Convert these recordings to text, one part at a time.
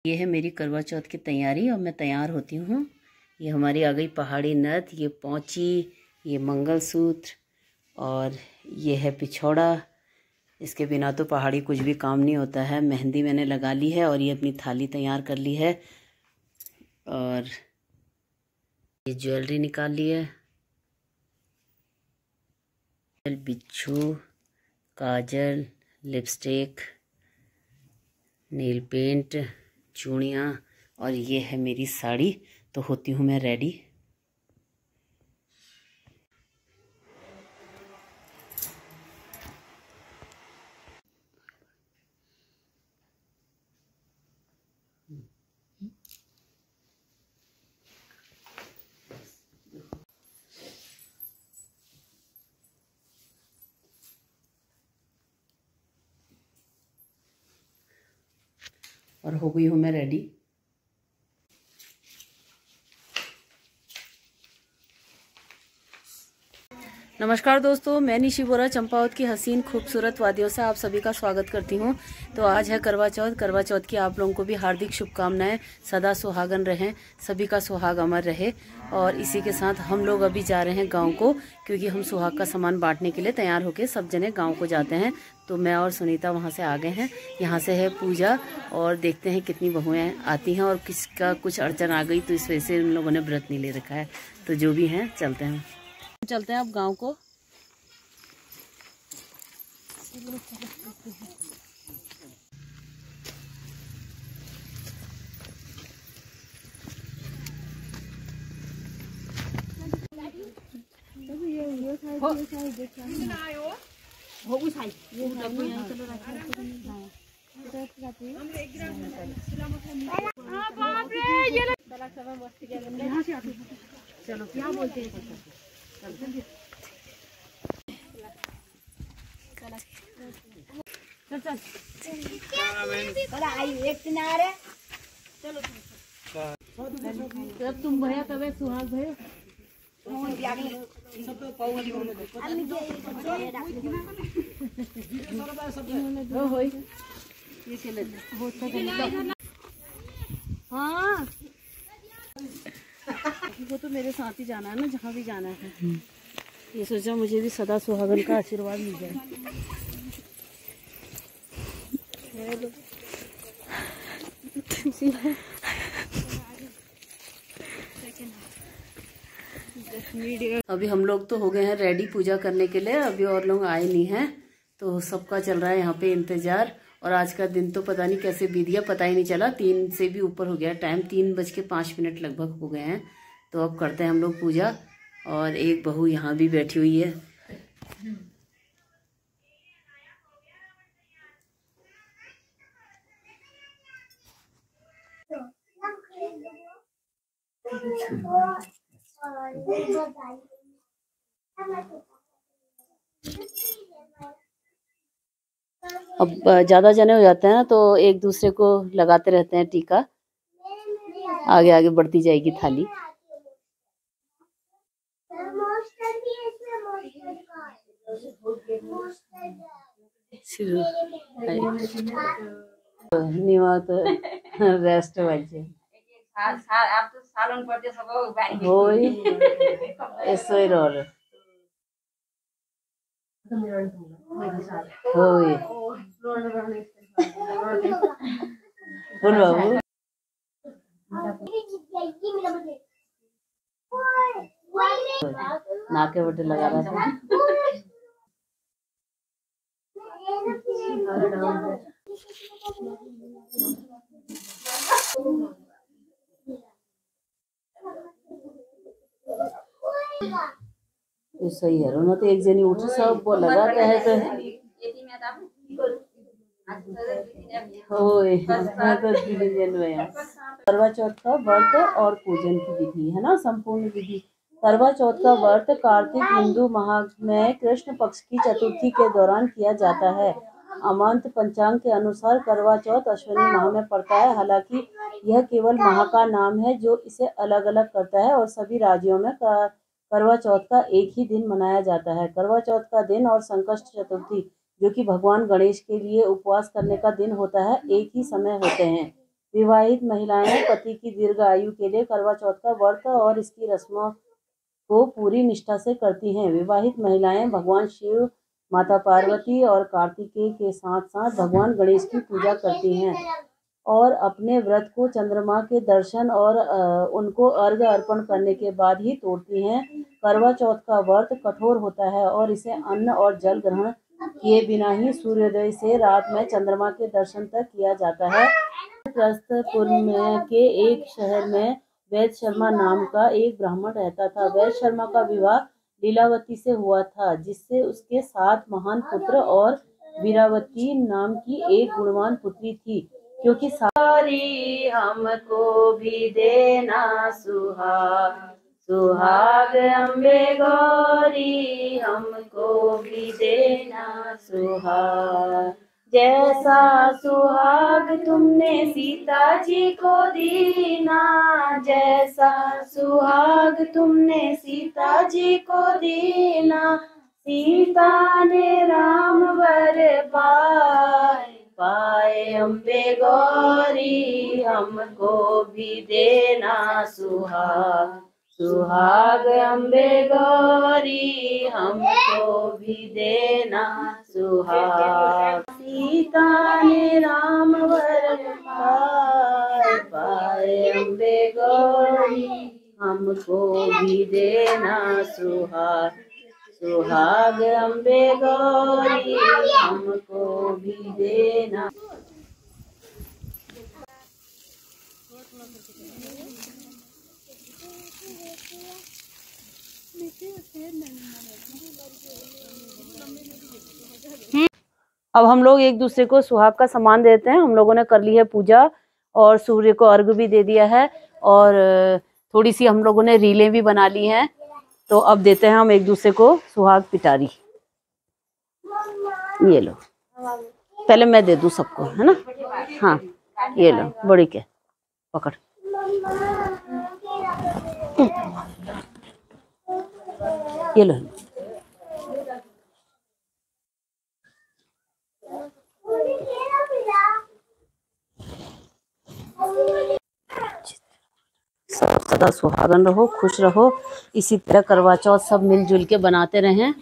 ये है मेरी करवा चौथ की तैयारी और मैं तैयार होती हूँ। ये हमारी आ गई पहाड़ी नथ, ये पौंची, ये मंगलसूत्र और ये है पिछौड़ा। इसके बिना तो पहाड़ी कुछ भी काम नहीं होता है। मेहंदी मैंने लगा ली है और ये अपनी थाली तैयार कर ली है और ये ज्वेलरी निकाल ली है। बिच्छू, काजल, लिपस्टिक, नेल पेंट, चूड़ियाँ और ये है मेरी साड़ी। तो होती हूँ मैं रेडी। और हो गई हूँ मैं रेडी। नमस्कार दोस्तों, मैं निशी बोरा चंपावत की हसीन खूबसूरत वादियों से आप सभी का स्वागत करती हूँ। तो आज है करवा चौथ। करवा चौथ की आप लोगों को भी हार्दिक शुभकामनाएं। सदा सुहागन रहें, सभी का सुहाग अमर रहे। और इसी के साथ हम लोग अभी जा रहे हैं गांव को, क्योंकि हम सुहाग का सामान बांटने के लिए तैयार होकर सब जने गाँव को जाते हैं। तो मैं और सुनीता वहाँ से आ गए हैं। यहाँ से है पूजा और देखते हैं कितनी बहुएँ आती हैं और किसका कुछ अड़चन आ गई तो इस वजह से उन लोगों ने व्रत नहीं ले रखा है। तो जो भी हैं चलते हैं अब गांव को। चलो क्या बोलते हैं, जब तुम भैया तब सुहाग भैया हाँ, वो तो मेरे साथ ही जाना है ना, जहाँ भी जाना है। ये सोचा मुझे भी सदा सुहागन का आशीर्वाद मिल जाए। अभी हम लोग तो हो गए हैं रेडी पूजा करने के लिए। अभी और लोग आए नहीं हैं, तो सबका चल रहा है यहाँ पे इंतजार। और आज का दिन तो पता नहीं कैसे बीत गया, पता ही नहीं चला। 3 से भी ऊपर हो गया टाइम, 3:05 लगभग हो गए हैं। तो अब करते हैं हम लोग पूजा। और एक बहू यहाँ भी बैठी हुई है। अब ज़्यादा जने हो जाते हैं ना, तो एक दूसरे को लगाते रहते हैं टीका। आगे आगे बढ़ती जाएगी थाली। निवात रेस्ट बजे होई ऐसोई रोल होई बोल बाबू नाके बटे लगा रहा था। ये सही है ना, तो एक जनी उठ सब वो लगाता है तो होए तो करवा चौथ का व्रत और पूजन की विधि है ना, संपूर्ण विधि। करवा चौथ का व्रत कार्तिक हिंदू माह में कृष्ण पक्ष की चतुर्थी के दौरान किया जाता है। अमांत पंचांग के अनुसार करवा चौथ अश्विनी माह में पड़ता है। हालांकि यह केवल माह का नाम है जो इसे अलग अलग करता है और सभी राज्यों में करवा चौथ का एक ही दिन मनाया जाता है। करवा चौथ का दिन और संकष्ट चतुर्थी, जो कि भगवान गणेश के लिए उपवास करने का दिन होता है, एक ही समय होते हैं। विवाहित महिलाएं पति की दीर्घ आयु के लिए करवा चौथ का व्रत और इसकी रस्मों को पूरी निष्ठा से करती हैं। विवाहित महिलाएं भगवान शिव, माता पार्वती और कार्तिकेय के साथ साथ भगवान गणेश की पूजा करती हैं और अपने व्रत को चंद्रमा के दर्शन और उनको अर्घ्य अर्पण करने के बाद ही तोड़ती हैं। करवा चौथ का व्रत कठोर होता है और इसे अन्न और जल ग्रहण किए बिना ही सूर्योदय से रात में चंद्रमा के दर्शन तक किया जाता है। प्रस्थपुर के एक शहर में वैद्य शर्मा नाम का एक ब्राह्मण रहता था। वैद्य शर्मा का विवाह लीलावती से हुआ था, जिससे उसके 7 महान पुत्र और वीरावती नाम की एक गुणवान पुत्री थी। क्योंकि सारी हमको भी देना सुहाग अम्बे गौरी, हमको भी देना सुहाग। जैसा सुहाग तुमने सीता जी को दीना, जैसा सुहाग तुमने सीता जी को दीना, सीता ने राम वर पाए अम्बे गौरी, हमको भी देना सुहाग अम्बे गौरी, हमको भी देना सुहाग। सीता ने राम वर पाए अम्बे गौरी, हमको भी देना सुहाग अम्बे गौरी, हमको भी देना। अब हम लोग एक दूसरे को सुहाग का सामान देते हैं। हम लोगों ने कर ली है पूजा और सूर्य को अर्घ्य भी दे दिया है और थोड़ी सी हम लोगों ने रीलें भी बना ली हैं। तो अब देते हैं हम एक दूसरे को सुहाग पिटारी। ये लो, पहले मैं दे दूं सबको, है ना। हाँ, ये लो बड़ी के पकड़। ये लो, सदा सुहागन रहो, खुश रहो। इसी तरह करवा चौथ सब मिलजुल के बनाते रहें।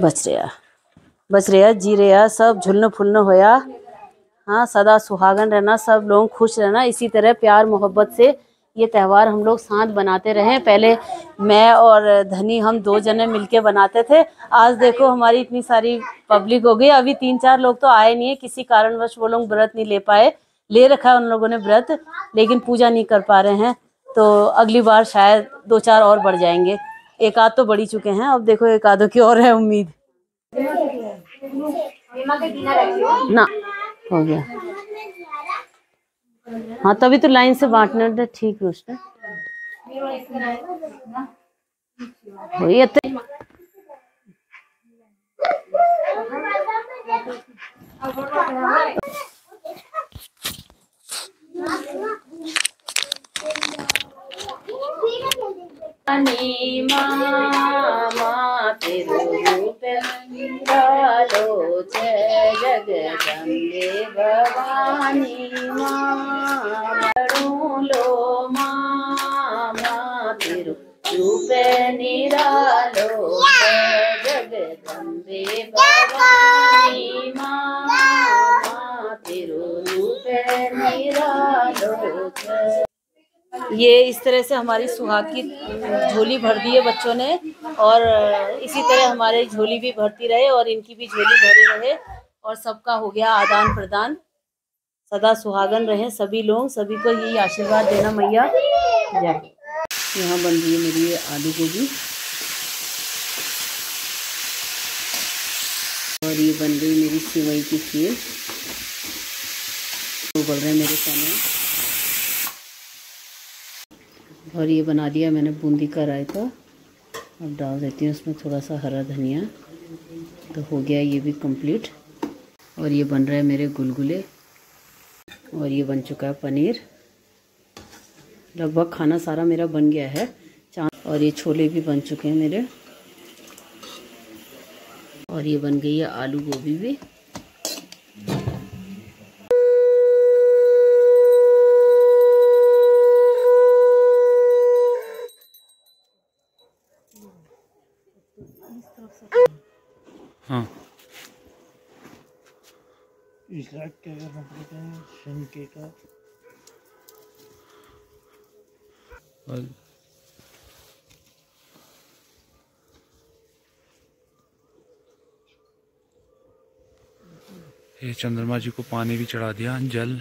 बच रहा जी रहा सब झुलन फुलन होया। हाँ, सदा सुहागन रहना, सब लोग खुश रहना। इसी तरह प्यार मोहब्बत से ये त्यौहार हम लोग साथ बनाते रहें। पहले मैं और धनी हम 2 जने मिलके बनाते थे। आज देखो हमारी इतनी सारी पब्लिक हो गई। अभी 3-4 लोग तो आए नहीं है, किसी कारणवश वो लोग व्रत नहीं ले पाए। ले रखा है उन लोगों ने व्रत, लेकिन पूजा नहीं कर पा रहे हैं। तो अगली बार शायद 2-4 और बढ़ जाएंगे। एक आध तो बढ़ ही चुके हैं। अब देखो एक आधों की और है उम्मीद। ना हो गया। हाँ, तभी तो लाइन से बांटना ठीक रोशना। मामा तेरो रूप निरालो जय जगदम्बे भवानी माँ लो मामा तेरो रूप निरालो जय जगदम्बे भवानी माँ तेरो रूप निरालो। ये इस तरह से हमारी सुहाग की झोली भर दी है बच्चों ने और इसी तरह हमारी झोली भी भरती रहे और इनकी भी झोली भरी रहे और सबका हो गया आदान प्रदान। सदा सुहागन रहे सभी लोग, सभी को यही आशीर्वाद देना मैया। यहाँ बन रही है मेरी ये आलू गोभी और ये बन गई मेरी सिवई की खीर। तो बोल रहे हैं मेरे चने और ये बना दिया मैंने बूंदी का रायता। अब डाल देती हूँ उसमें थोड़ा सा हरा धनिया। तो हो गया ये भी कंप्लीट। और ये बन रहा है मेरे गुलगुले और ये बन चुका है पनीर। लगभग खाना सारा मेरा बन गया है। और ये छोले भी बन चुके हैं मेरे और ये बन गई है आलू गोभी भी। शंके का ये चंद्रमा जी को पानी भी चढ़ा दिया, जल।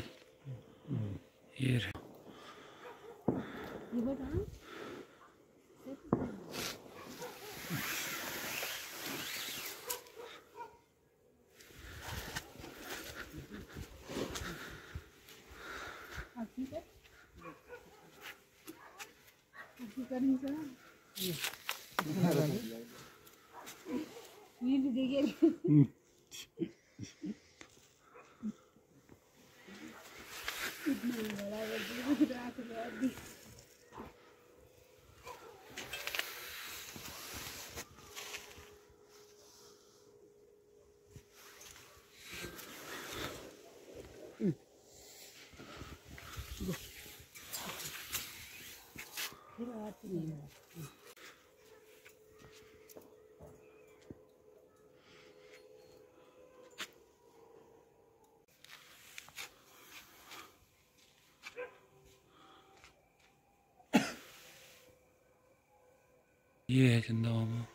ये है चंदा मामा।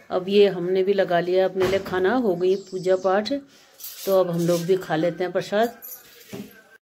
अब ये हमने भी लगा लिया अपने लिए खाना, हो गई पूजा पाठ। तो अब हम लोग भी खा लेते हैं प्रसाद।